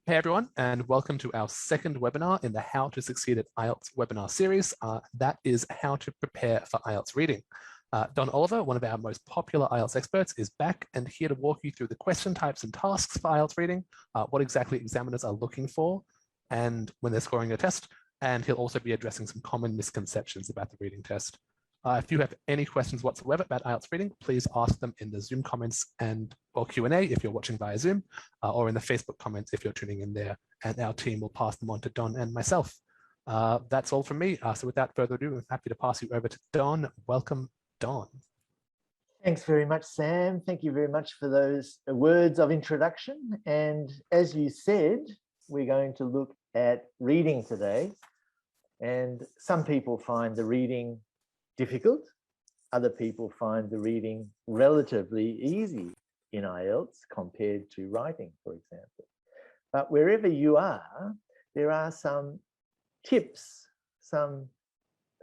Hey everyone, and welcome to our second webinar in the How to Succeed at IELTS webinar series. That is how to prepare for IELTS reading. Don Oliver, one of our most popular IELTS experts, is back and here to walk you through the question types and tasks for IELTS reading, what exactly examiners are looking for, and when they're scoring a test. And he'll also be addressing some common misconceptions about the reading test. If you have any questions whatsoever about IELTS reading, please ask them in the Zoom comments or Q&A if you're watching via Zoom, or in the Facebook comments if you're tuning in there, and our team will pass them on to Don and myself. That's all from me. So without further ado, I'm happy to pass you over to Don. Welcome, Don. Thanks very much, Sam. Thank you very much for those words of introduction. And as you said, we're going to look at reading today. And some people find the reading difficult. Other people find the reading relatively easy in IELTS compared to writing, for example. But wherever you are, there are some tips, some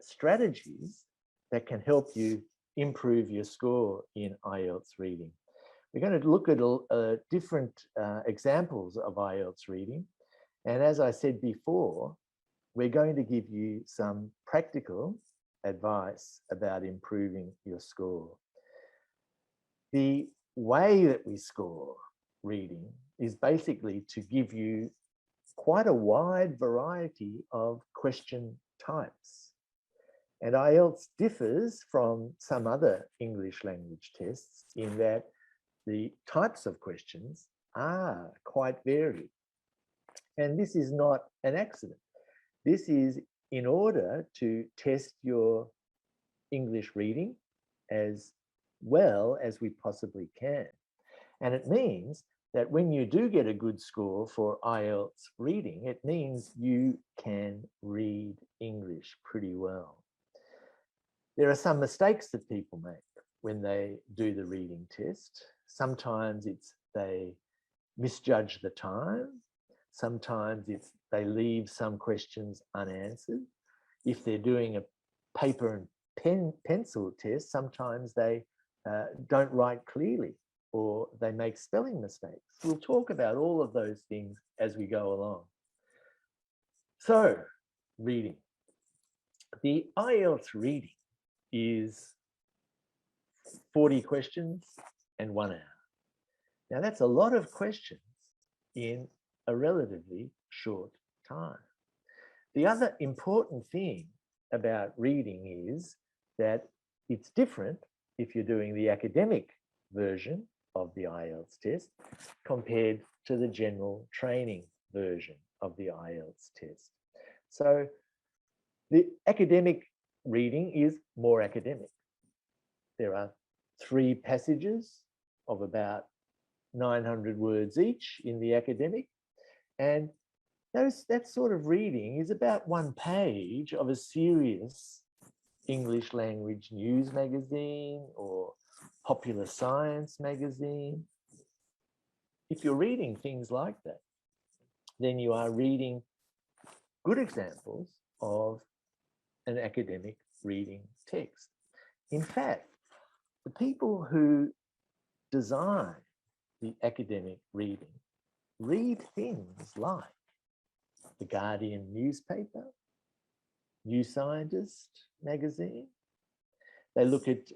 strategies that can help you improve your score in IELTS reading. We're going to look at different examples of IELTS reading. And as I said before, we're going to give you some practical advice about improving your score. The way that we score reading is basically to give you quite a wide variety of question types. And IELTS differs from some other English language tests in that the types of questions are quite varied. And this is not an accident. This is in order to test your English reading as well as we possibly can. And it means that when you do get a good score for IELTS reading, it means you can read English pretty well. There are some mistakes that people make when they do the reading test. Sometimes it's they misjudge the time. Sometimes it's they leave some questions unanswered. If they're doing a paper and pencil test, sometimes they don't write clearly or they make spelling mistakes. We'll talk about all of those things as we go along. So, reading. The IELTS reading is 40 questions and 1 hour. Now that's a lot of questions in a relatively short time. The other important thing about reading is that it's different if you're doing the academic version of the IELTS test compared to the general training version of the IELTS test. So the academic reading is more academic. There are 3 passages of about 900 words each in the academic. And that sort of reading is about 1 page of a serious English language news magazine or popular science magazine. If you're reading things like that, then you are reading good examples of an academic reading text. In fact, the people who design the academic reading read things like the Guardian newspaper, New Scientist magazine. They look at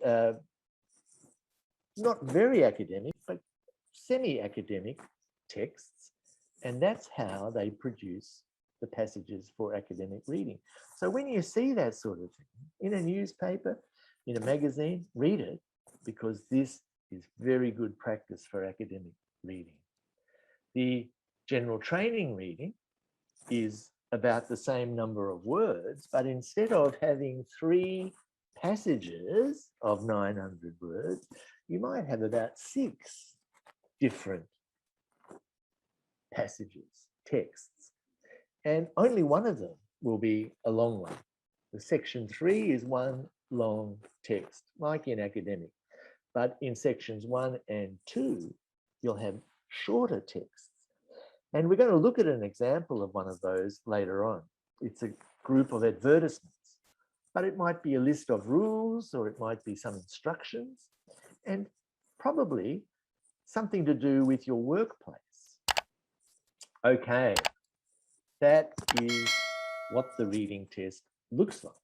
not very academic, but semi-academic texts, and that's how they produce the passages for academic reading. So when you see that sort of thing in a newspaper, in a magazine, read it, because this is very good practice for academic reading. The general training reading is about the same number of words, but instead of having 3 passages of 900 words, you might have about 6 different passages, texts, and only one of them will be a long one. The section 3 is 1 long text, like in academic, but in sections 1 and 2, you'll have shorter texts. And we're going to look at an example of one of those later on. It's a group of advertisements, but it might be a list of rules, or it might be some instructions, and probably something to do with your workplace. Okay, that is what the reading test looks like.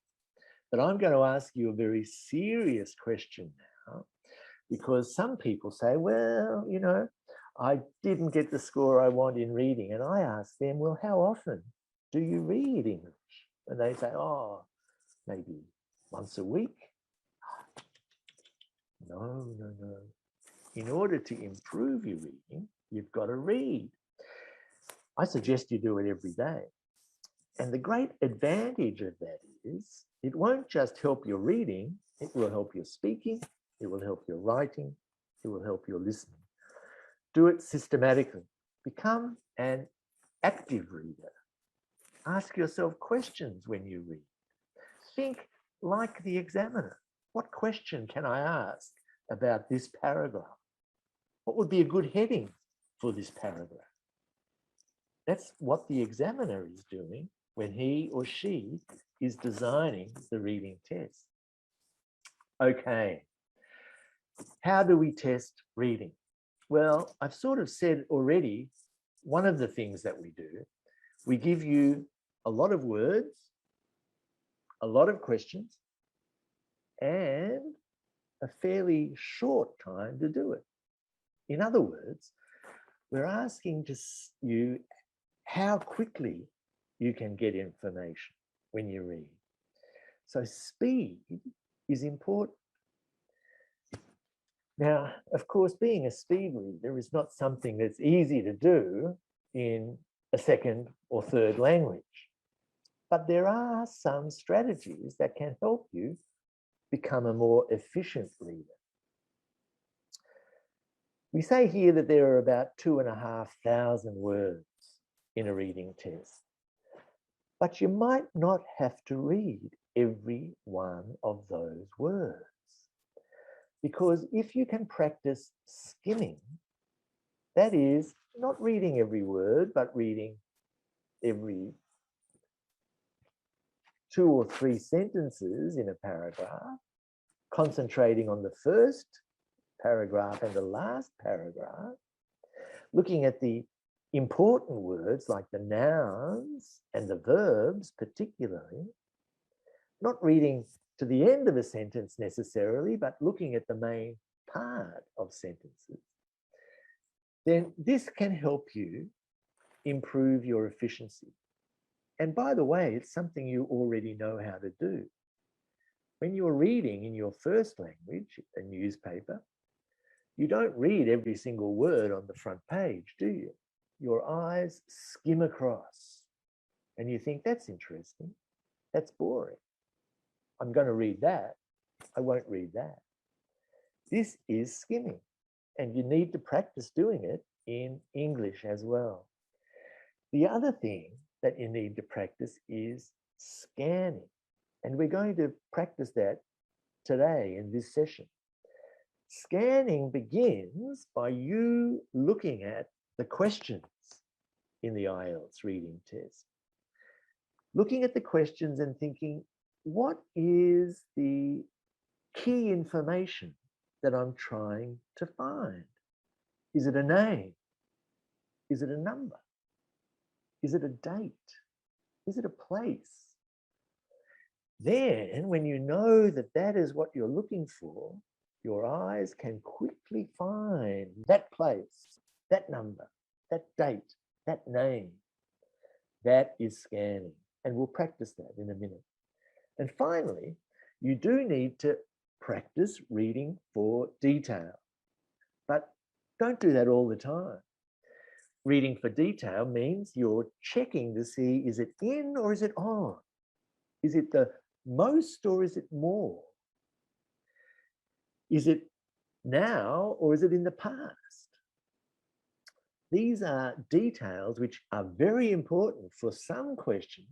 But I'm going to ask you a very serious question now, because some people say, well, you know, I didn't get the score I want in reading. And I ask them, well, how often do you read English? And they say, oh, maybe once a week. No. In order to improve your reading, you've got to read. I suggest you do it every day. And the great advantage of that is it won't just help your reading, it will help your speaking, it will help your writing, it will help your listening. Do it systematically. Become an active reader. Ask yourself questions when you read. Think like the examiner. What question can I ask about this paragraph? What would be a good heading for this paragraph? That's what the examiner is doing when he or she is designing the reading test. Okay, how do we test reading? Well, I've sort of said already, one of the things that we do, we give you a lot of words, a lot of questions, and a fairly short time to do it. In other words, we're asking you how quickly you can get information when you read. So speed is important. Now, of course, being a speed reader is not something that's easy to do in a second or third language. But there are some strategies that can help you become a more efficient reader. We say here that there are about 2,500 words in a reading test. But you might not have to read every one of those words. Because if you can practice skimming, that is not reading every word, but reading every 2 or 3 sentences in a paragraph, concentrating on the first paragraph and the last paragraph, looking at the important words like the nouns and the verbs particularly, not reading to the end of a sentence necessarily, but looking at the main part of sentences, then this can help you improve your efficiency. And by the way, it's something you already know how to do. When you're reading in your first language, a newspaper, you don't read every single word on the front page, do you? Your eyes skim across and you think, that's interesting, that's boring. I'm going to read that. I won't read that. This is skimming, and you need to practice doing it in English as well. The other thing that you need to practice is scanning, and we're going to practice that today in this session. Scanning begins by you looking at the questions in the IELTS reading test. Looking at the questions and thinking, what is the key information that I'm trying to find? Is it a name? Is it a number? Is it a date? Is it a place? Then, when you know that that is what you're looking for, your eyes can quickly find that place, that number, that date, that name. That is scanning. And we'll practice that in a minute. And finally, you do need to practice reading for detail. But don't do that all the time. Reading for detail means you're checking to see, is it in or is it on? Is it the most or is it more? Is it now or is it in the past? These are details which are very important for some questions,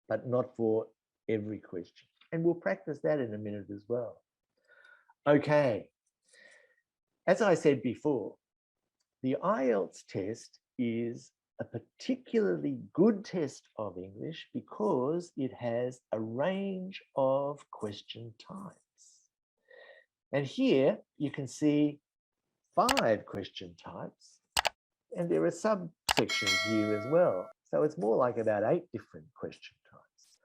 but not for every question. And we'll practice that in a minute as well. Okay. As I said before, the IELTS test is a particularly good test of English because it has a range of question types. And here you can see 5 question types, and there are sections here as well. So it's more like about 8 different question types.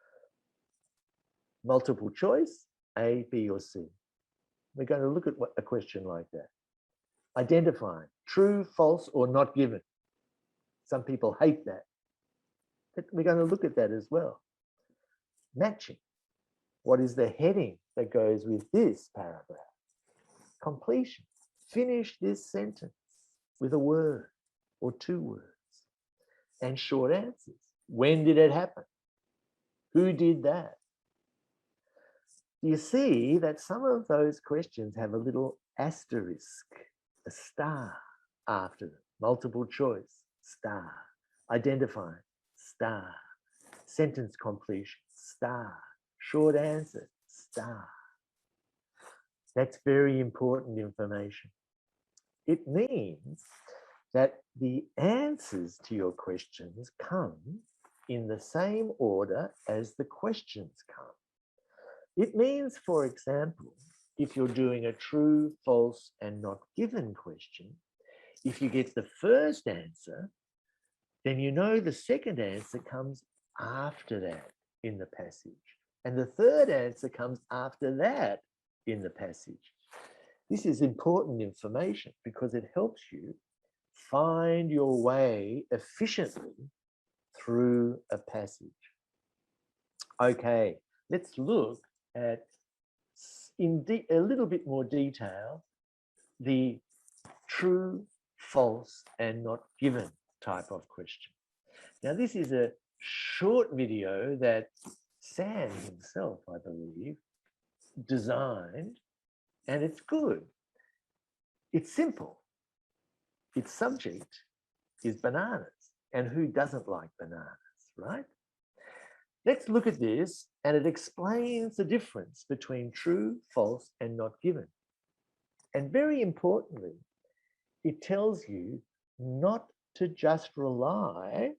Multiple choice, A, B, or C. We're going to look at a question like that. Identifying true, false, or not given. Some people hate that, but we're going to look at that as well. Matching. What is the heading that goes with this paragraph? Completion. Finish this sentence with a word or 2 words. And short answers. When did it happen? Who did that? You see that some of those questions have a little asterisk, a star after them. Multiple choice, star. Identifying, star. Sentence completion, star. Short answer, star. That's very important information. It means that the answers to your questions come in the same order as the questions come. It means, for example, if you're doing a true, false, and not given question, if you get the first answer, then you know the second answer comes after that in the passage. And the third answer comes after that in the passage. This is important information because it helps you find your way efficiently through a passage. Okay, let's look at, in a little bit more detail, the true, false, and not given type of question. Now, this is a short video that Sam himself, I believe, designed, and it's good. It's simple. Its subject is bananas, and who doesn't like bananas, right? Let's look at this, and it explains the difference between true, false, and not given. And very importantly, it tells you not to just rely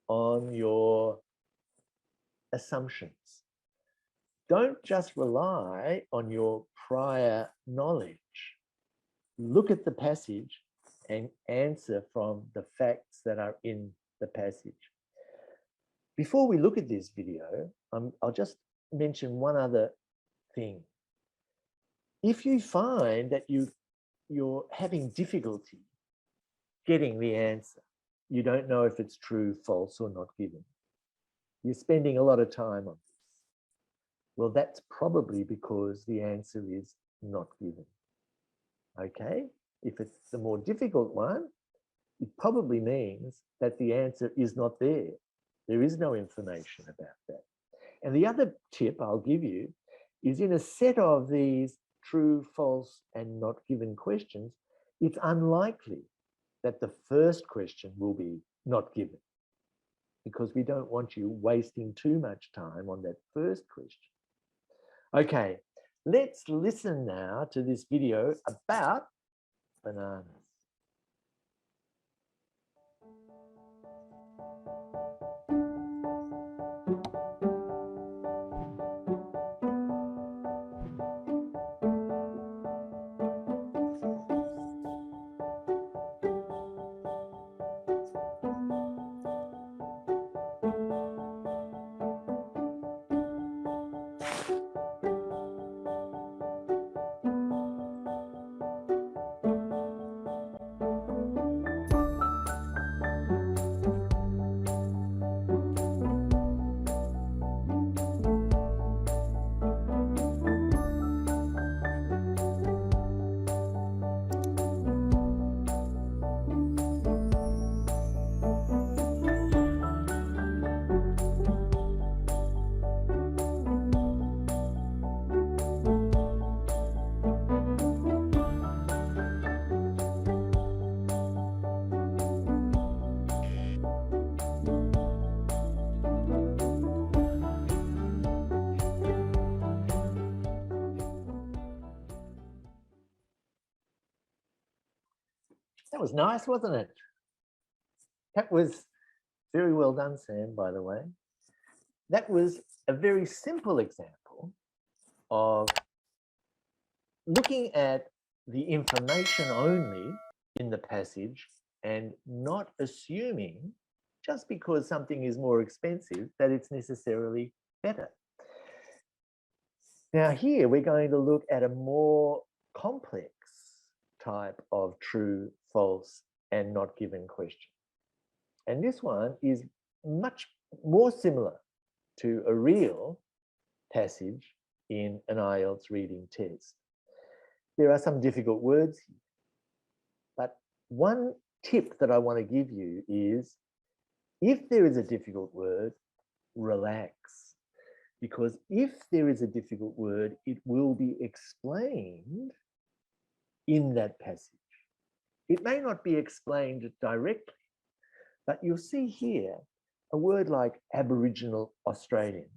on your assumptions. Don't just rely on your prior knowledge. Look at the passage and answer from the facts that are in the passage. Before we look at this video, I'll just mention one other thing. If you find that you're having difficulty getting the answer, you don't know if it's true, false, or not given, you're spending a lot of time on this, well, that's probably because the answer is not given. Okay? If it's the more difficult one, it probably means that the answer is not there. There is no information about that. And the other tip I'll give you is, in a set of these true, false, and not given questions, it's unlikely that the first question will be not given, because we don't want you wasting too much time on that first question. Okay, let's listen now to this video about bananas. That was nice, wasn't it? That was very well done, Sam, by the way. That was a very simple example of looking at the information only in the passage and not assuming just because something is more expensive that it's necessarily better. Now here we're going to look at a more complex type of true, false, and not given question. And this one is much more similar to a real passage in an IELTS reading test. There are some difficult words here, but one tip that I want to give you is if there is a difficult word, relax. Because if there is a difficult word, it will be explained in that passage. It may not be explained directly, but you'll see here a word like Aboriginal Australians.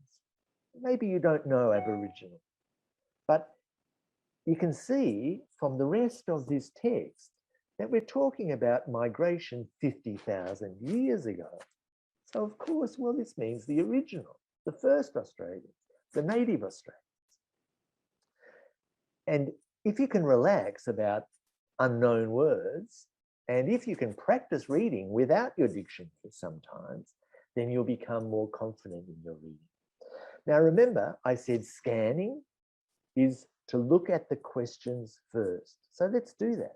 Maybe you don't know Aboriginal, but you can see from the rest of this text that we're talking about migration 50,000 years ago. So of course, well, this means the original, the first Australians, the native Australians. And if you can relax about unknown words, and if you can practice reading without your dictionary sometimes, then you'll become more confident in your reading. Now remember, I said scanning is to look at the questions first. So let's do that.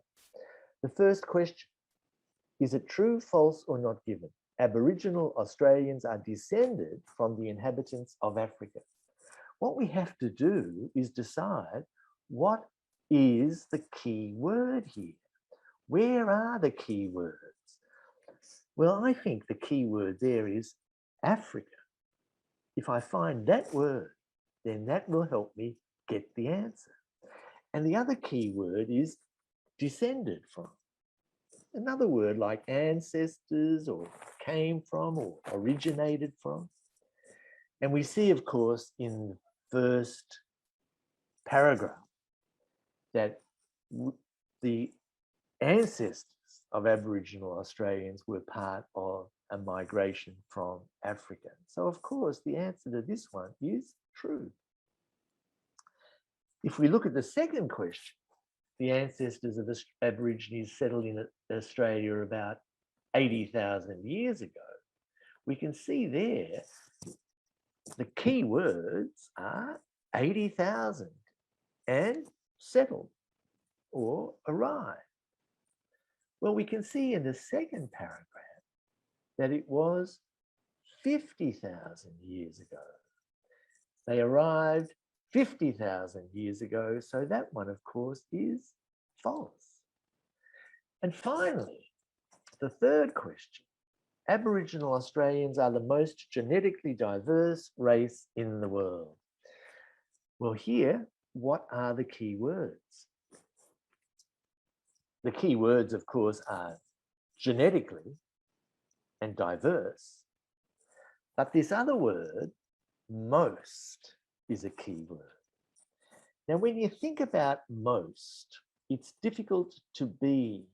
The first question, is it true, false, or not given? Aboriginal Australians are descended from the inhabitants of Africa. What we have to do is decide what is the key word here. Where are the key words? Well, I think the key word there is Africa. If I find that word, then that will help me get the answer. And the other key word is descended from. Another word like ancestors or came from or originated from. And we see, of course, in the first paragraph that the ancestors of Aboriginal Australians were part of a migration from Africa. So, of course, the answer to this one is true. If we look at the second question, the ancestors of Aborigines settled in Australia about 80,000 years ago, we can see there the key words are 80,000 and settled or arrived. Well, we can see in the second paragraph that it was 50,000 years ago. They arrived 50,000 years ago, so that one, of course, is false. And finally, the third question, Aboriginal Australians are the most genetically diverse race in the world. Well, here, what are the key words? The key words, of course, are genetically and diverse, but this other word, most, is a key word. Now, when you think about most, it's difficult to be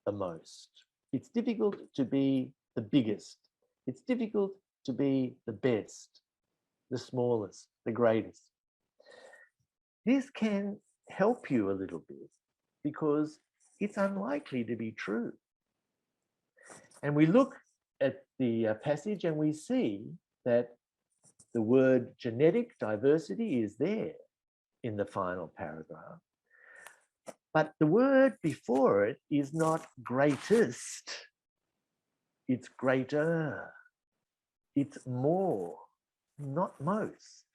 the most. It's difficult to be the biggest. It's difficult to be the best, the smallest, the greatest. This can help you a little bit because it's unlikely to be true. And we look at the passage and we see that the word genetic diversity is there in the final paragraph. But the word before it is not greatest, it's greater, it's more, not most.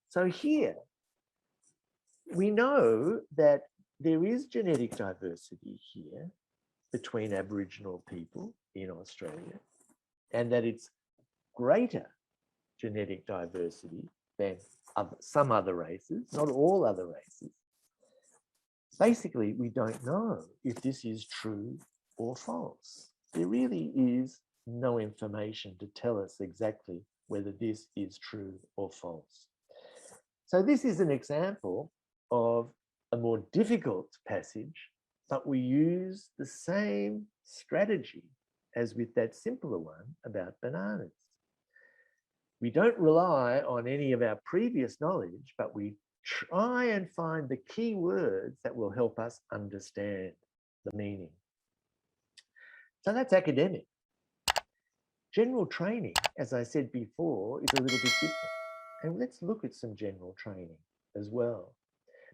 So here, we know that there is genetic diversity here between Aboriginal people in Australia, and that it's greater genetic diversity than some other races, not all other races. Basically, we don't know if this is true or false. There really is no information to tell us exactly whether this is true or false. So this is an example of a more difficult passage, but we use the same strategy as with that simpler one about bananas. We don't rely on any of our previous knowledge, but we try and find the key words that will help us understand the meaning. So that's academic. General training, as I said before, is a little bit different. And let's look at some general training as well.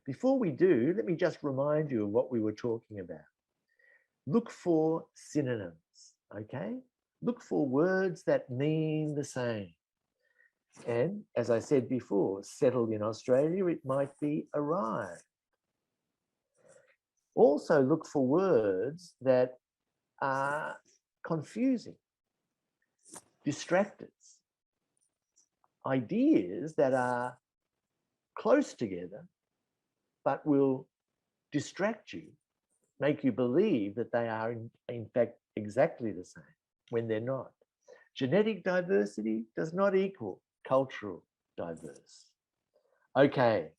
Before we do, let me just remind you of what we were talking about. Look for synonyms, okay? Look for words that mean the same. And as I said before, settled in Australia, it might be arrived. Also look for words that are confusing, distractors, ideas that are close together, but will distract you, make you believe that they are in fact exactly the same when they're not. Genetic diversity does not equal cultural diverse. Okay,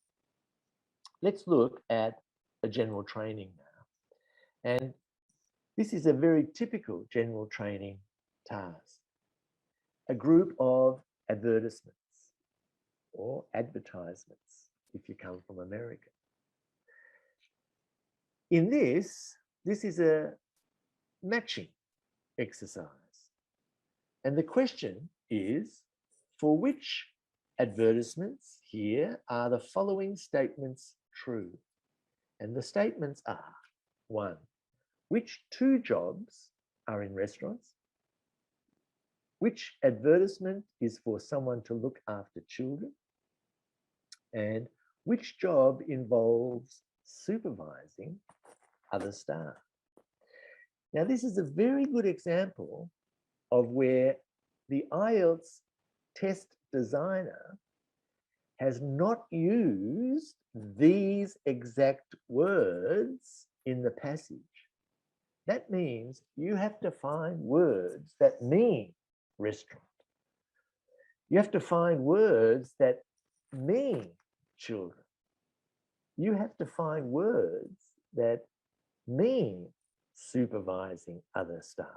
let's look at a general training now. And this is a very typical general training task. A group of advertisements or advertisements if you come from America. In this is a matching exercise. And the question is, for which advertisements here are the following statements true? And the statements are, 1, which 2 jobs are in restaurants? Which advertisement is for someone to look after children? And which job involves supervising other staff? Now, this is a very good example of where the IELTS test designer has not used these exact words in the passage. That means you have to find words that mean restaurant. You have to find words that mean children. You have to find words that mean supervising other staff.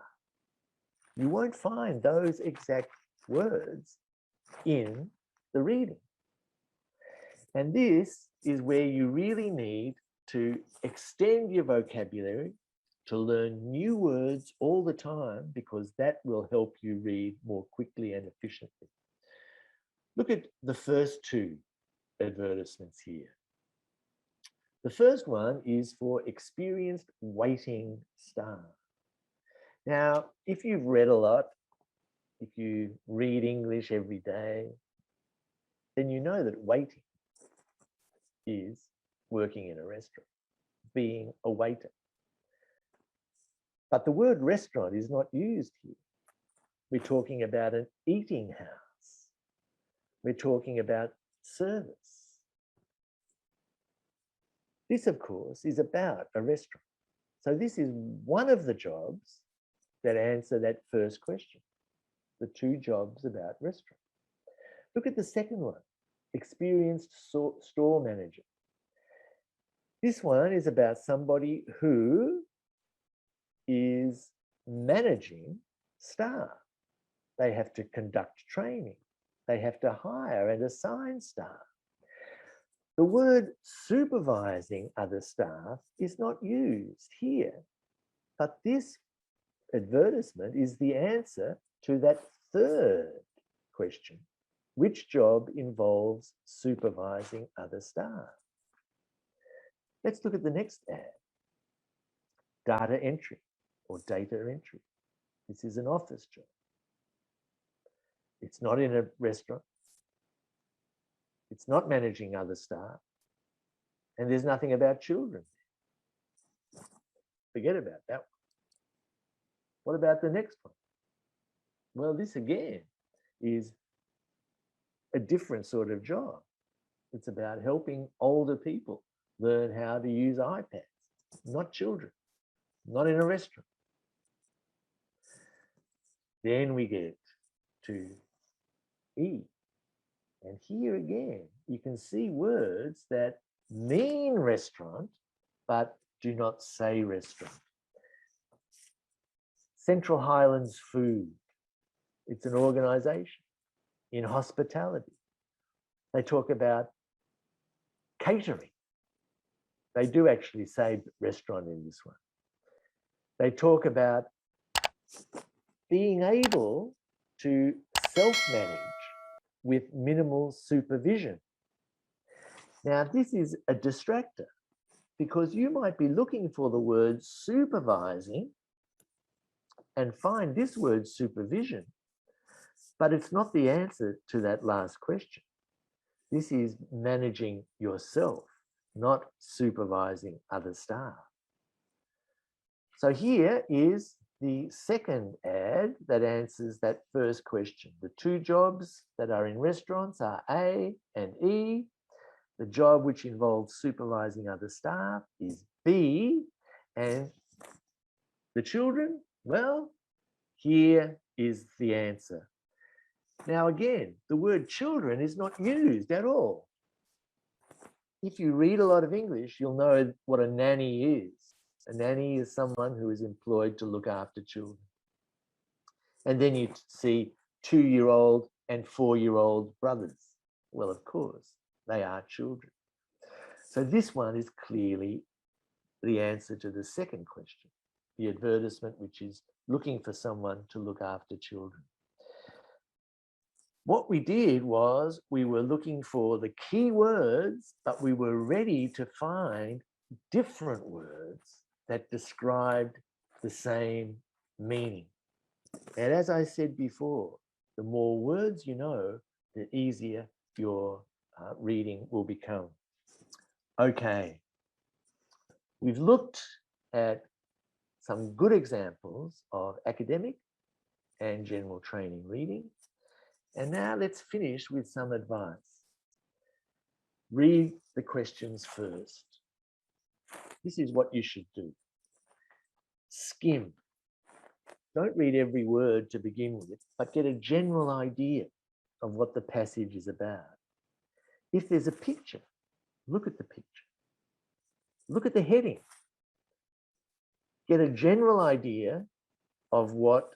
You won't find those exact words in the reading. And this is where you really need to extend your vocabulary, to learn new words all the time, because that will help you read more quickly and efficiently. Look at the first 2 advertisements here. The first one is for experienced waiting staff. Now, if you've read a lot, if you read English every day, then you know that waiting is working in a restaurant, being a waiter. But the word restaurant is not used here. We're talking about an eating house. We're talking about service. This, of course, is about a restaurant. So this is one of the jobs that answer that first question, the 2 jobs about restaurant. Look at the second one, experienced store manager. This one is about somebody who is managing staff. They have to conduct training. They have to hire and assign staff. The word supervising other staff is not used here, but this advertisement is the answer to that third question. Which job involves supervising other staff? Let's look at the next ad. Data entry or data entry. This is an office job. It's not in a restaurant. It's not managing other staff. And there's nothing about children. Forget about that one. What about the next one? Well, this again is a different sort of job. It's about helping older people learn how to use iPads, not children, not in a restaurant. Then we get to E. And here again, you can see words that mean restaurant, but do not say restaurant. Central Highlands Food. It's an organization in hospitality. They talk about catering. They do actually say restaurant in this one. They talk about being able to self-manage with minimal supervision. Now, this is a distractor because you might be looking for the word supervising and find this word supervision, but it's not the answer to that last question. This is managing yourself, not supervising other staff. So here is the second ad that answers that first question. The two jobs that are in restaurants are A and E. The job which involves supervising other staff is B. And the children, well, here is the answer. Now again, the word children is not used at all. If you read a lot of English, you'll know what a nanny is. A nanny is someone who is employed to look after children. And then you see 2-year-old and 4-year-old brothers. Well, of course, they are children. So this one is clearly the answer to the second question, the advertisement which is looking for someone to look after children. What we did was we were looking for the key words, but we were ready to find different words that described the same meaning. And as I said before, the more words you know, the easier your reading will become. Okay, we've looked at some good examples of academic and general training reading. And now let's finish with some advice. Read the questions first. This is what you should do. Skim. Don't read every word to begin with, but get a general idea of what the passage is about. If there's a picture, look at the picture. Look at the heading. Get a general idea of what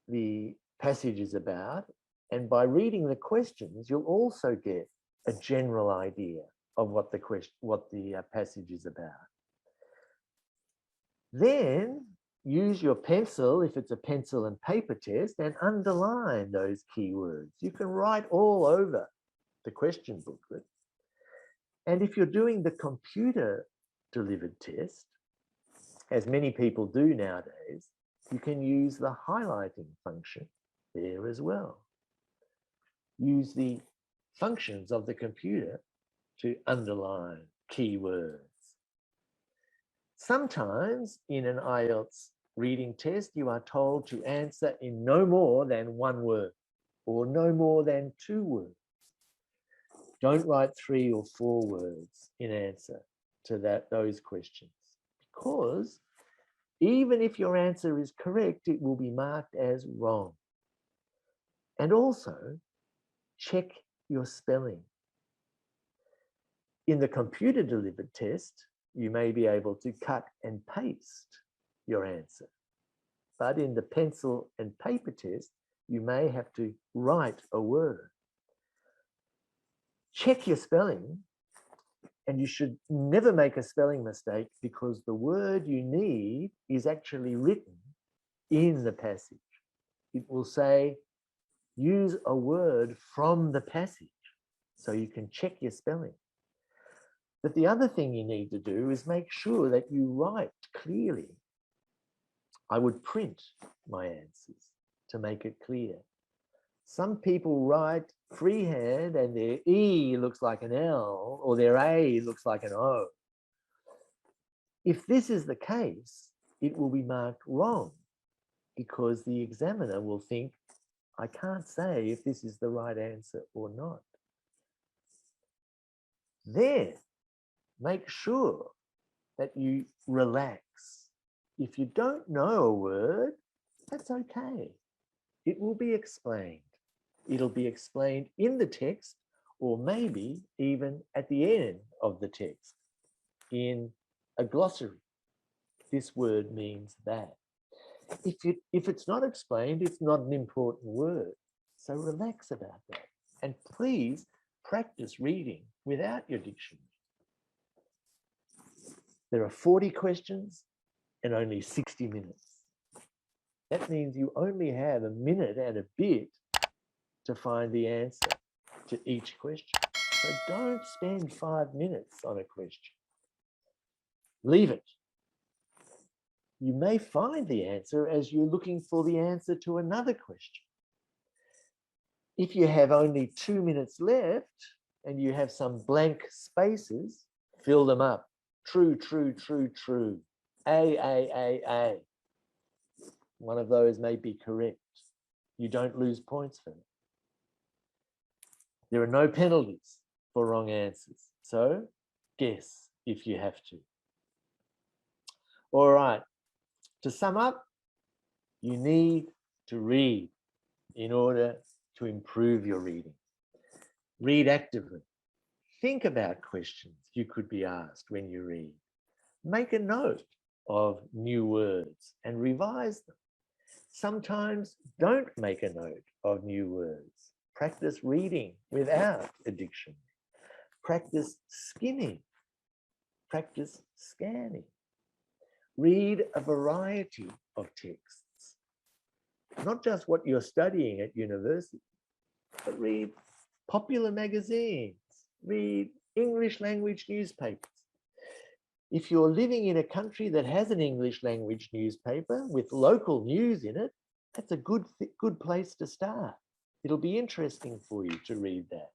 the passage is about. And by reading the questions, you'll also get a general idea of what the passage is about. Then use your pencil, if it's a pencil and paper test, and underline those keywords. You can write all over the question booklet. And if you're doing the computer delivered test, as many people do nowadays, you can use the highlighting function there as well. Use the functions of the computer to underline keywords. Sometimes in an IELTS reading test, you are told to answer in no more than 1 word or no more than 2 words. Don't write 3 or 4 words in answer to those questions, because even if your answer is correct, it will be marked as wrong. And also, check your spelling. In the computer delivered test, you may be able to cut and paste your answer. But in the pencil and paper test, you may have to write a word. Check your spelling, and you should never make a spelling mistake, because the word you need is actually written in the passage. It will say, use a word from the passage, so you can check your spelling. But the other thing you need to do is make sure that you write clearly. I would print my answers to make it clear. Some people write freehand and their E looks like an L or their A looks like an O. If this is the case, it will be marked wrong, because the examiner will think, I can't say if this is the right answer or not. Then make sure that you relax. If you don't know a word, that's okay. It will be explained. It'll be explained in the text, or maybe even at the end of the text in a glossary. This word means that. If it's not explained, it's not an important word. So relax about that. And please practice reading without your dictionary. There are 40 questions and only 60 minutes. that means you only have a minute and a bit to find the answer to each question. So don't spend 5 minutes on a question. Leave it. You may find the answer as you're looking for the answer to another question. If you have only 2 minutes left and you have some blank spaces, fill them up. True, true, true, true. A. One of those may be correct. You don't lose points for it. There are no penalties for wrong answers. So guess if you have to. All right. To sum up, you need to read in order to improve your reading. Read actively. Think about questions you could be asked when you read. Make a note of new words and revise them. Sometimes don't make a note of new words. Practice reading without a dictionary. Practice skimming. Practice scanning. Read a variety of texts. Not just what you're studying at university, but read popular magazines. Read English language newspapers. If you're living in a country that has an English language newspaper with local news in it, that's a good place to start. It'll be interesting for you to read that.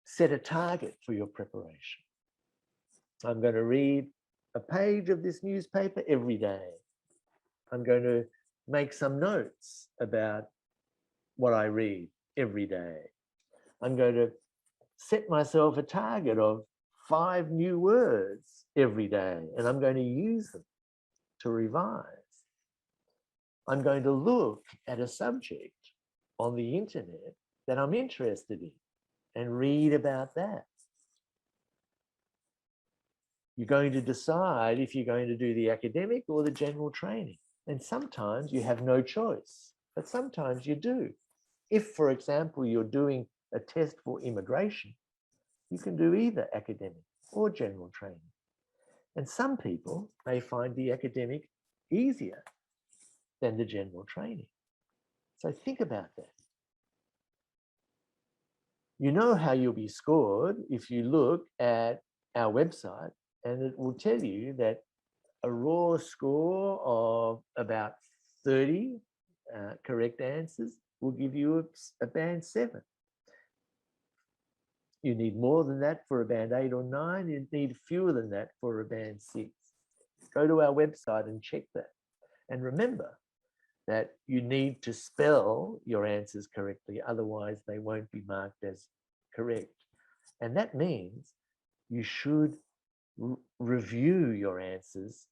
Set a target for your preparation. I'm going to read a page of this newspaper every day. I'm going to make some notes about what I read every day. I'm going to set myself a target of 5 new words every day, and I'm going to use them to revise. I'm going to look at a subject on the internet that I'm interested in and read about that. You're going to decide if you're going to do the academic or the general training. And sometimes you have no choice, but sometimes you do. If, for example, you're doing a test for immigration, you can do either academic or general training. And some people may find the academic easier than the general training. So think about that. You know how you'll be scored if you look at our website, and it will tell you that a raw score of about 30 correct answers will give you a band 7. You need more than that for a band 8 or 9. You need fewer than that for a band 6. Go to our website and check that. And remember that you need to spell your answers correctly, otherwise they won't be marked as correct. And that means you should review your answers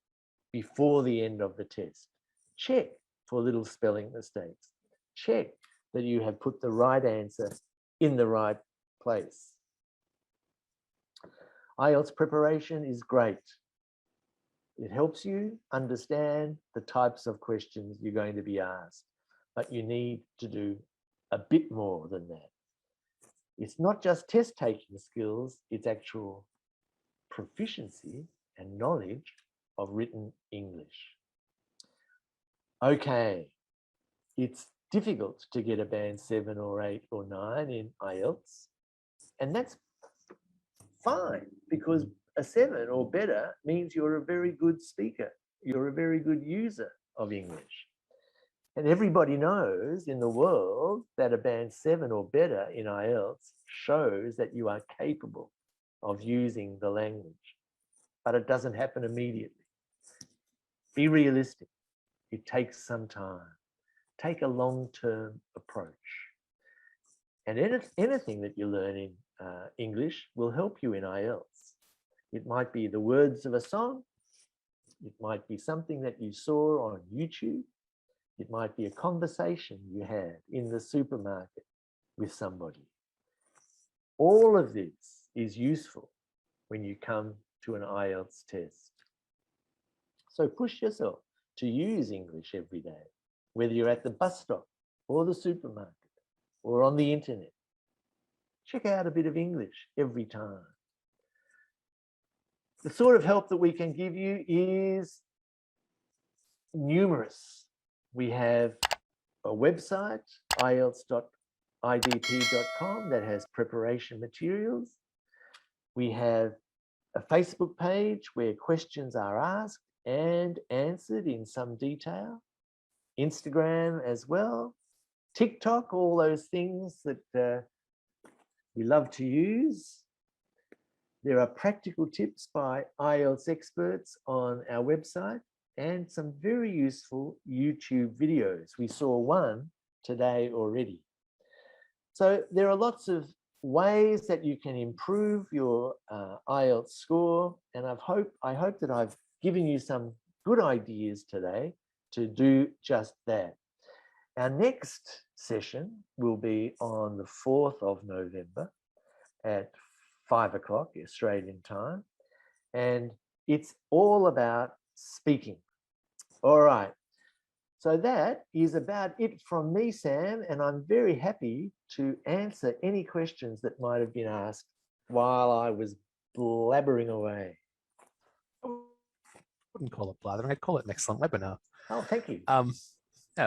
before the end of the test. Check for little spelling mistakes. Check that you have put the right answer in the right place. IELTS preparation is great. It helps you understand the types of questions you're going to be asked, but you need to do a bit more than that. It's not just test taking skills, it's actual proficiency and knowledge of written English. Okay, it's difficult to get a band 7 or 8 or 9 in IELTS, and that's fine, because a 7 or better means you're a very good speaker. You're a very good user of English. And everybody knows in the world that a band 7 or better in IELTS shows that you are capable of using the language, but it doesn't happen immediately. Be realistic. It takes some time. Take a long-term approach. And anything that you learn in English will help you in IELTS. It might be the words of a song. It might be something that you saw on YouTube. It might be a conversation you had in the supermarket with somebody. All of this is useful when you come to an IELTS test. So push yourself to use English every day, whether you're at the bus stop or the supermarket or on the internet. Check out a bit of English every time. The sort of help that we can give you is numerous. We have a website, ielts.idp.com, that has preparation materials. We have a Facebook page where questions are asked and answered in some detail. Instagram as well. TikTok, all those things that we love to use. There are practical tips by IELTS experts on our website and some very useful YouTube videos. We saw one today already. So there are lots of ways that you can improve your IELTS score, and I hope that I've given you some good ideas today to do just that. Our next session will be on the 4th of November at 5 o'clock Australian time, and it's all about speaking. All right, so that is about it from me, Sam, and I'm very happy to answer any questions that might have been asked while I was blabbering away. I wouldn't call it blathering, I'd call it an excellent webinar. Oh, thank you.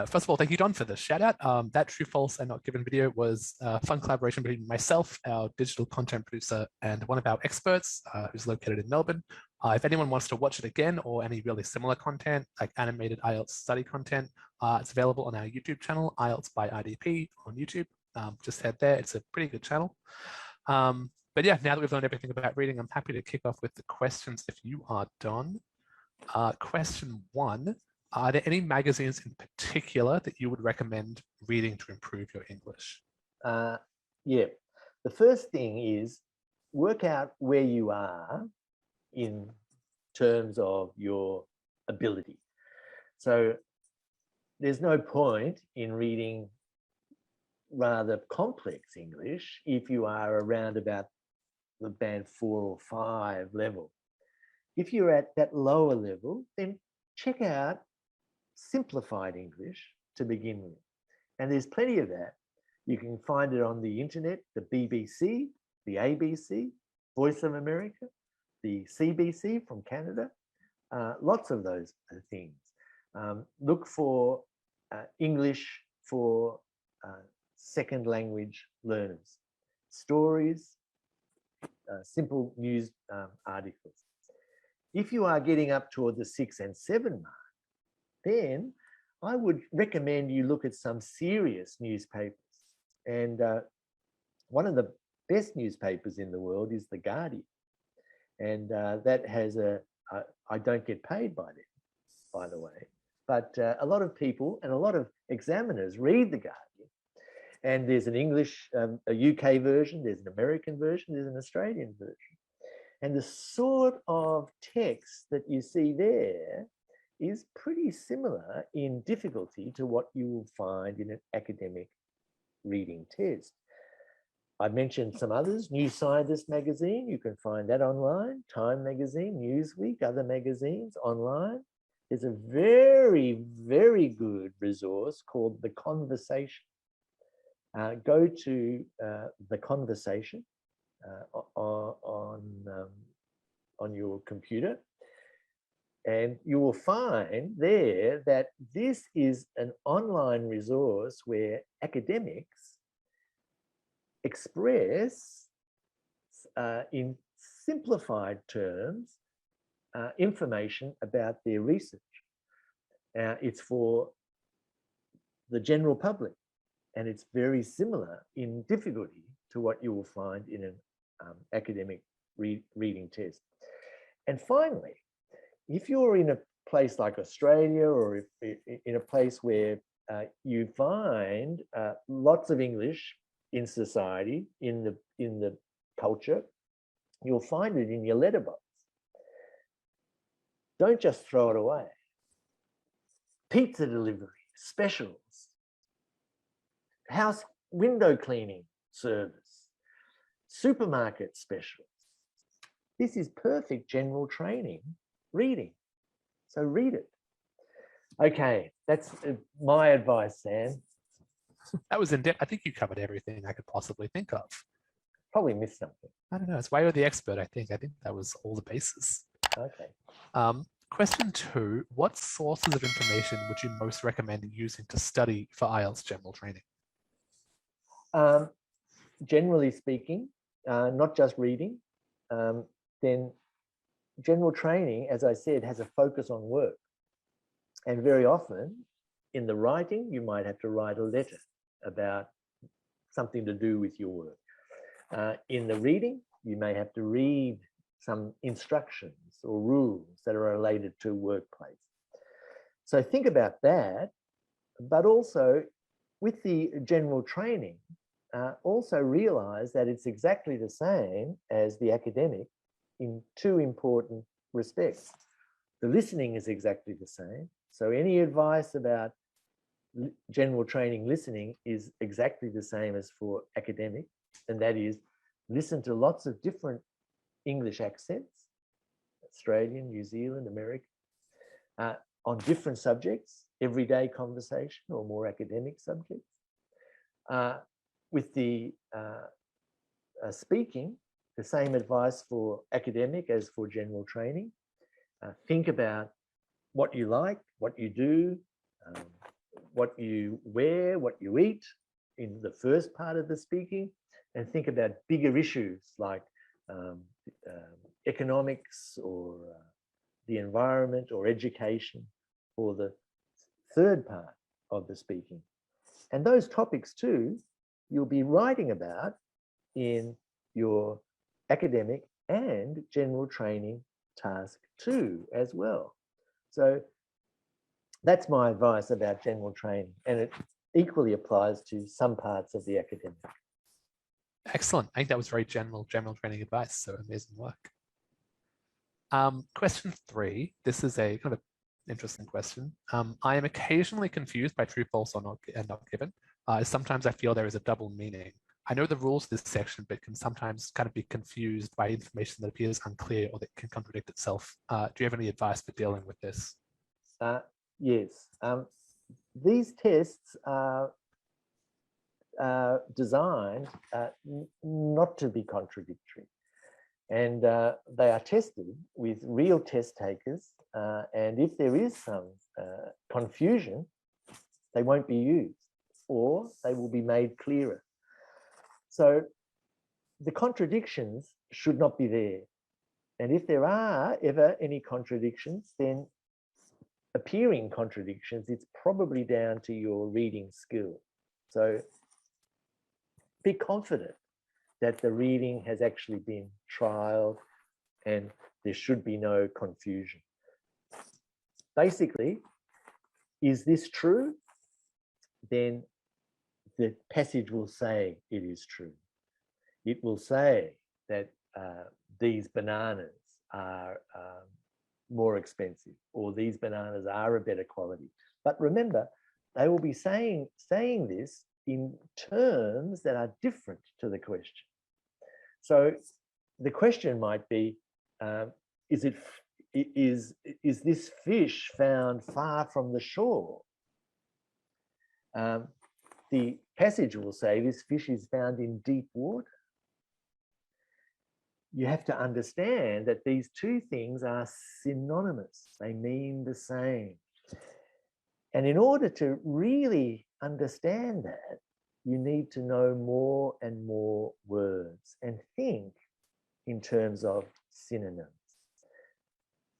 First of all, thank you, Don, for the shout out. That True, False, and Not Given video was a fun collaboration between myself, our digital content producer, and one of our experts who's located in Melbourne. If anyone wants to watch it again, or any really similar content, like animated IELTS study content, it's available on our YouTube channel, IELTS by IDP on YouTube. Just head there, it's a pretty good channel. But yeah, now that we've learned everything about reading, I'm happy to kick off with the questions if you are, Don. Question 1. Are there any magazines in particular that you would recommend reading to improve your English? Yeah, the first thing is work out where you are in terms of your ability. So there's no point in reading rather complex English if you are around about the band 4 or 5 level. If you're at that lower level, then check out simplified English to begin with. And there's plenty of that. You can find it on the internet, the BBC, the ABC, Voice of America, the CBC from Canada, lots of those things. Look for English for second language learners, stories, simple news articles. If you are getting up toward the 6 and 7 mark, then I would recommend you look at some serious newspapers. And one of the best newspapers in the world is The Guardian. And that has I don't get paid by them, by the way, but a lot of people and a lot of examiners read The Guardian. And there's an English, a UK version, there's an American version, there's an Australian version. And the sort of text that you see there is pretty similar in difficulty to what you will find in an academic reading test. I mentioned some others, New Scientist magazine, you can find that online, Time magazine, Newsweek, other magazines online. There's a very, very good resource called The Conversation. Go to The Conversation on your computer, and you will find there that this is an online resource where academics express in simplified terms information about their research. It's for the general public, and it's very similar in difficulty to what you will find in an academic reading test. And finally, if you're in a place like Australia, or if in a place where you find lots of English in society, in the culture, you'll find it in your letterbox. Don't just throw it away. Pizza delivery, specials, house window cleaning service, supermarket specials. This is perfect general training reading. So read it. Okay, that's my advice, Sam. That was in depth. I think you covered everything I could possibly think of. Probably missed something. I don't know. It's why you're the expert, I think. I think that was all the bases. Okay. Question 2, what sources of information would you most recommend using to study for IELTS general training? Generally speaking, not just reading, then general training, as I said, has a focus on work. And very often in the writing, you might have to write a letter about something to do with your work. In the reading, you may have to read some instructions or rules that are related to workplace. So think about that, but also with the general training, also realize that it's exactly the same as the academic in two important respects. The listening is exactly the same. So any advice about general training listening is exactly the same as for academic, and that is listen to lots of different English accents, Australian, New Zealand, American, on different subjects, everyday conversation or more academic subjects. With the speaking, the same advice for academic as for general training. Think about what you like, what you do, what you wear, what you eat in the first part of the speaking, and think about bigger issues like economics or the environment or education for the third part of the speaking. And those topics too, you'll be writing about in your academic and general training task 2 as well. So that's my advice about general training, and it equally applies to some parts of the academic. Excellent. I think that was very general training advice, so amazing work. Question 3, this is a kind of interesting question. I am occasionally confused by true, false, or not given. Sometimes I feel there is a double meaning. I know the rules of this section, but can sometimes kind of be confused by information that appears unclear or that can contradict itself. Do you have any advice for dealing with this? Yes. These tests are designed not to be contradictory. And they are tested with real test takers. And if there is some confusion, they won't be used, or they will be made clearer. So the contradictions should not be there. And if there are ever any contradictions, then appearing contradictions, it's probably down to your reading skill. So be confident that the reading has actually been trialed and there should be no confusion. Basically, is this true? Then the passage will say it is true. It will say that these bananas are more expensive, or these bananas are a better quality. But remember, they will be saying this in terms that are different to the question. So the question might be, is this fish found far from the shore? The passage will say this fish is found in deep water. You have to understand that these two things are synonymous. They mean the same. And in order to really understand that, you need to know more and more words and think in terms of synonyms.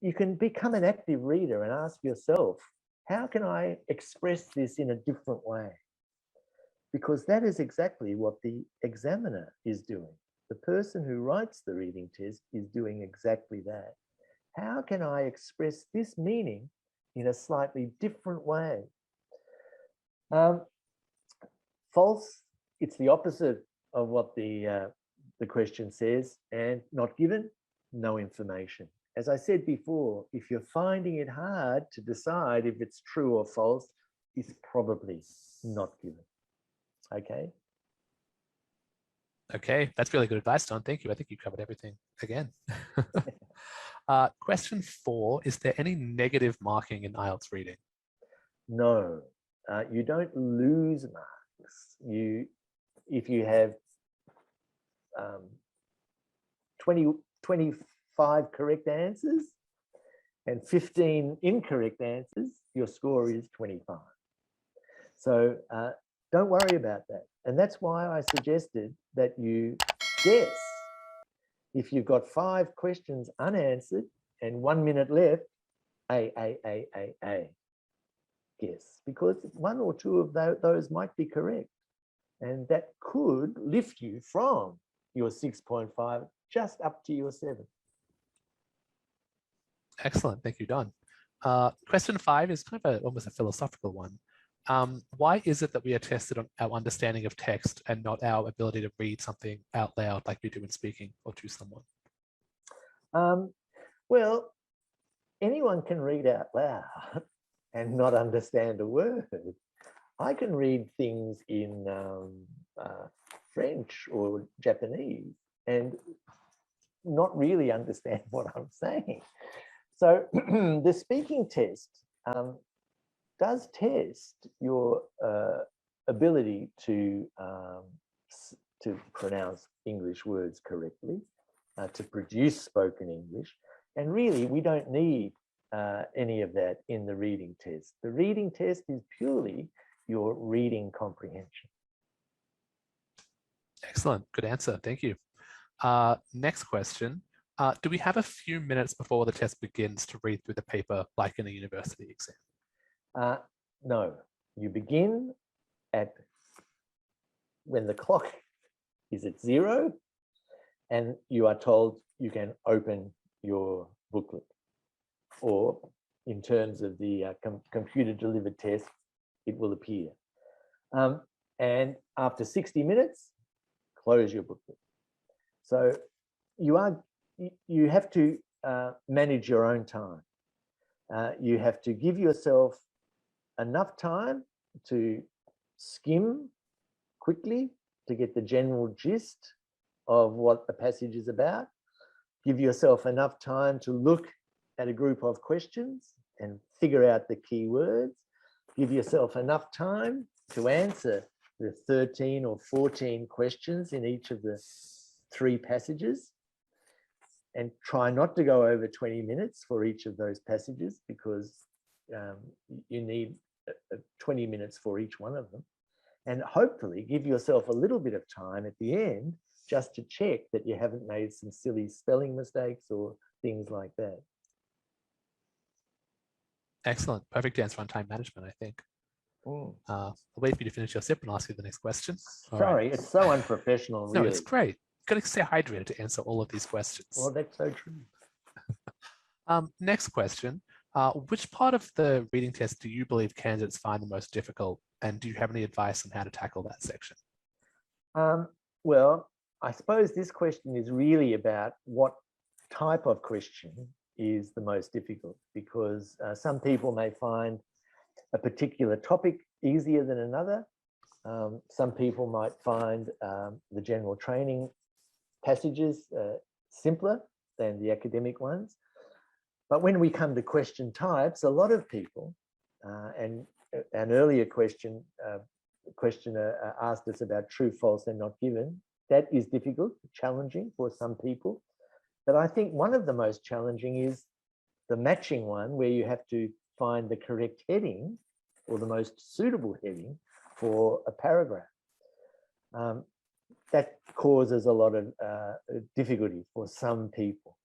You can become an active reader and ask yourself, how can I express this in a different way? Because that is exactly what the examiner is doing. The person who writes the reading test is doing exactly that. How can I express this meaning in a slightly different way? False, it's the opposite of what the question says, and not given, no information. As I said before, if you're finding it hard to decide if it's true or false, it's probably not given. Okay. Okay, that's really good advice, Don. Thank you. I think you covered everything again. Question 4, is there any negative marking in IELTS reading? No, you don't lose marks. If you have 25 correct answers, and 15 incorrect answers, your score is 25. So don't worry about that. And that's why I suggested that you guess. If you've got 5 questions unanswered and 1 minute left, A. Guess, because 1 or 2 of those might be correct. And that could lift you from your 6.5 just up to your 7. Excellent. Thank you, Don. Question 5 is kind of almost a philosophical one. Why is it that we are tested on our understanding of text and not our ability to read something out loud like we do in speaking or to someone? Well, anyone can read out loud and not understand a word. I can read things in French or Japanese and not really understand what I'm saying. So the speaking test does test your ability to pronounce English words correctly, to produce spoken English. And really, we don't need any of that in the reading test. The reading test is purely your reading comprehension. Excellent. Good answer. Thank you. Next question. Do we have a few minutes before the test begins to read through the paper like in a university exam? No, you begin when the clock is at 0 and you are told you can open your booklet, or in terms of the computer delivered test, it will appear. And after 60 minutes, close your booklet. So you have to manage your own time. You have to give yourself enough time to skim quickly to get the general gist of what the passage is about. Give yourself enough time to look at a group of questions and figure out the key words. Give yourself enough time to answer the 13 or 14 questions in each of the 3 passages, and try not to go over 20 minutes for each of those passages, because you need 20 minutes for each one of them. And hopefully give yourself a little bit of time at the end just to check that you haven't made some silly spelling mistakes or things like that. Excellent. Perfect answer on time management, I think. I'll wait for you to finish your sip and ask you the next question. Sorry, it's so unprofessional, really. No, it's great. Got to stay hydrated to answer all of these questions. Well, that's so true. Next question. Which part of the reading test do you believe candidates find the most difficult? And do you have any advice on how to tackle that section? Well, I suppose this question is really about what type of question is the most difficult, because some people may find a particular topic easier than another. Some people might find the general training passages simpler than the academic ones. But when we come to question types, a lot of people, and an earlier questioner asked us about true, false, and not given. That is difficult, challenging for some people. But I think one of the most challenging is the matching one, where you have to find the correct heading or the most suitable heading for a paragraph. That causes a lot of difficulty for some people.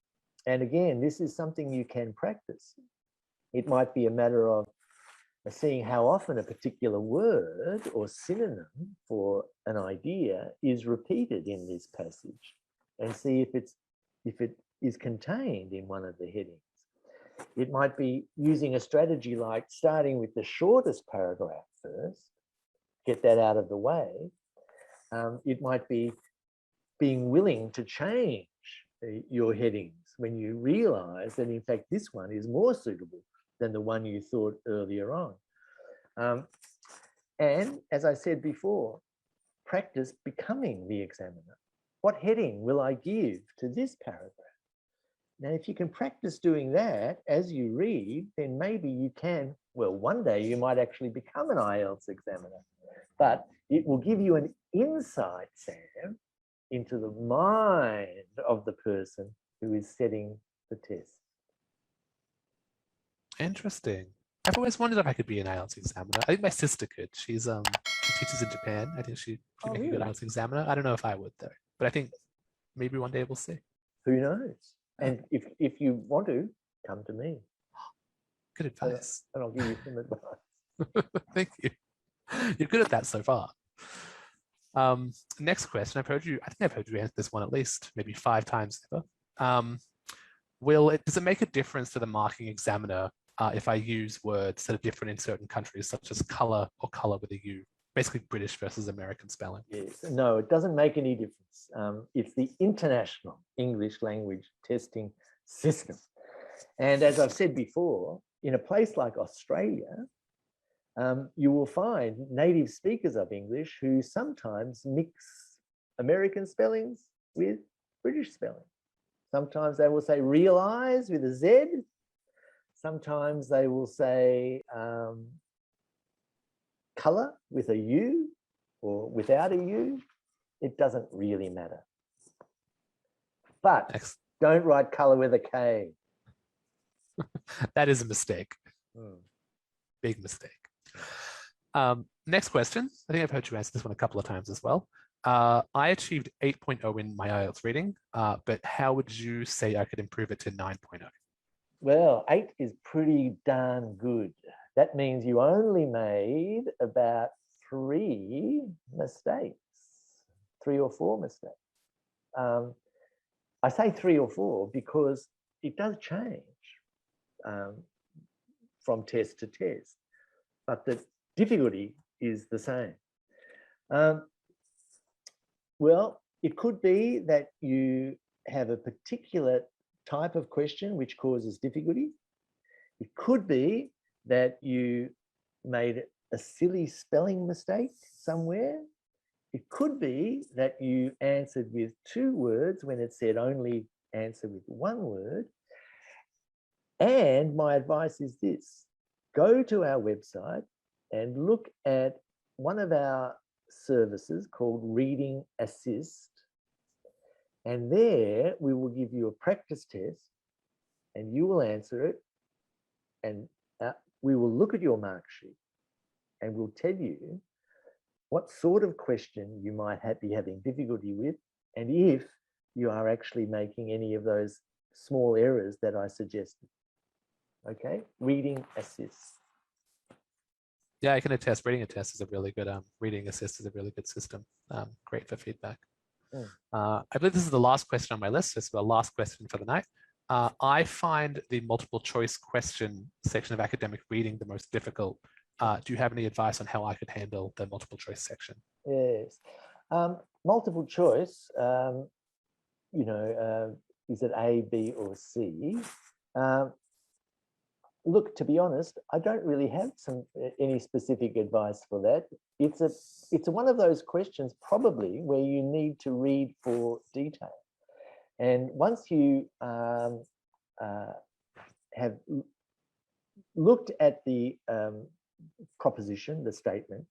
And again, this is something you can practice. It might be a matter of seeing how often a particular word or synonym for an idea is repeated in this passage, and see if it is contained in one of the headings. It might be using a strategy like starting with the shortest paragraph first, get that out of the way. It might be being willing to change your headings when you realize that in fact this one is more suitable than the one you thought earlier on. And as I said before, practice becoming the examiner. What heading will I give to this paragraph? Now, if you can practice doing that as you read, then maybe you can, well, one day you might actually become an IELTS examiner, but it will give you an insight, Sam, into the mind of the person who is setting the test. Interesting. I've always wondered if I could be an IELTS examiner. I think my sister could. She teaches in Japan. I think she'd make a good IELTS examiner. I don't know if I would though, but I think maybe one day we'll see. Who knows? And if you want to, come to me. Good advice. And I'll give you some advice. Thank you. You're good at that so far. Next question. I think I've heard you answer this one at least maybe 5 times ever. Does it make a difference to the marking examiner if I use words that are different in certain countries, such as color or color with a U, basically British versus American spelling? Yes. No, it doesn't make any difference. It's the International English Language Testing System. And as I've said before, in a place like Australia, you will find native speakers of English who sometimes mix American spellings with British spelling. Sometimes they will say realise with a Z. Sometimes they will say colour with a U or without a U. It doesn't really matter. But don't write colour with a K. That is a mistake. Big mistake. Next question. I think I've heard you answer this one a couple of times as well. I achieved 8.0 in my IELTS reading, but how would you say I could improve it to 9.0? Well, 8 is pretty darn good. That means you only made about 3 mistakes, 3 or 4 mistakes. I say 3 or 4 because it does change from test to test, but the difficulty is the same. Well, it could be that you have a particular type of question which causes difficulty. It could be that you made a silly spelling mistake somewhere. It could be that you answered with 2 words when it said only answer with 1 word. And my advice is this: go to our website and look at one of our services called Reading Assist. And there we will give you a practice test and you will answer it. And we will look at your mark sheet and we'll tell you what sort of question you might be having difficulty with, and if you are actually making any of those small errors that I suggested. Okay, Reading Assist. Yeah, I can attest. Reading Assist is a really good Reading Assist is a really good system. Great for feedback. I believe this is the last question on my list. This is the last question for the night. I find the multiple choice question section of academic reading the most difficult. Do you have any advice on how I could handle the multiple choice section? Yes, multiple choice. Is it A, B, or C? Look, to be honest, I don't really have any specific advice for that. It's one of those questions probably where you need to read for detail. And once you have looked at the proposition, the statement,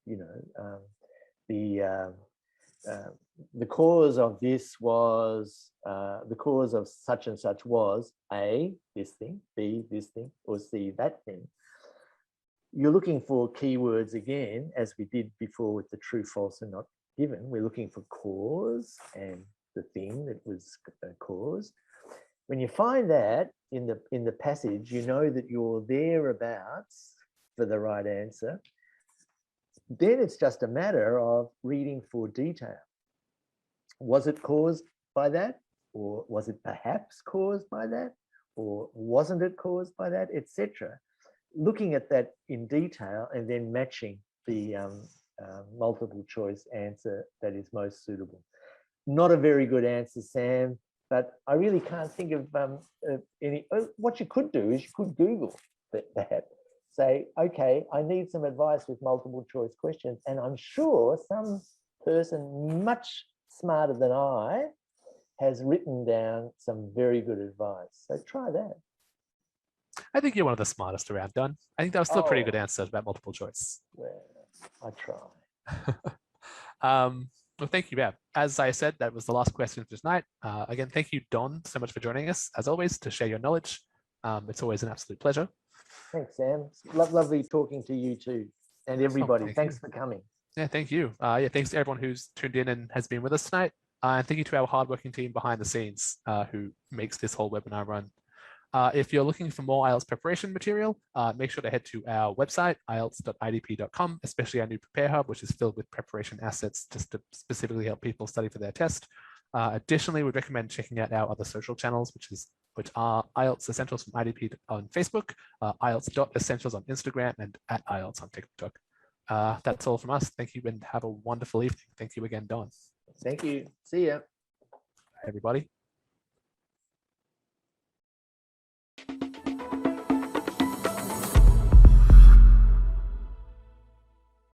the cause of this was, the cause of such and such was A, this thing, B, this thing, or C, that thing. You're looking for keywords again, as we did before with the true, false, and not given. We're looking for cause and the thing that was caused. When you find that in the passage, you know that you're thereabouts for the right answer. Then it's just a matter of reading for detail. Was it caused by that? Or was it perhaps caused by that? Or wasn't it caused by that, etc.? Looking at that in detail and then matching the multiple choice answer that is most suitable. Not a very good answer, Sam, but I really can't think of any. What you could do is you could Google that. Say, okay, I need some advice with multiple choice questions. And I'm sure some person much smarter than I has written down some very good advice. So try that. I think you're one of the smartest around, Don. I think that was still a pretty good answer about multiple choice. Well, I try. Well, thank you, Bab. As I said, that was the last question for tonight. Again, thank you, Don, so much for joining us, as always, to share your knowledge. It's always an absolute pleasure. Thanks, Sam. Lovely talking to you too, and everybody. thank Thanks you. for coming. Yeah, thank you. Yeah, thanks to everyone who's tuned in and has been with us tonight. And thank you to our hardworking team behind the scenes who makes this whole webinar run. If you're looking for more IELTS preparation material, make sure to head to our website, ielts.idp.com, especially our new Prepare Hub, which is filled with preparation assets just to specifically help people study for their test. Additionally, we recommend checking out our other social channels, which are IELTS Essentials from IDP on Facebook, IELTS.essentials on Instagram, and at IELTS on TikTok. That's all from us. Thank you and have a wonderful evening. Thank you again, Don. Thank you. See ya. Bye, everybody.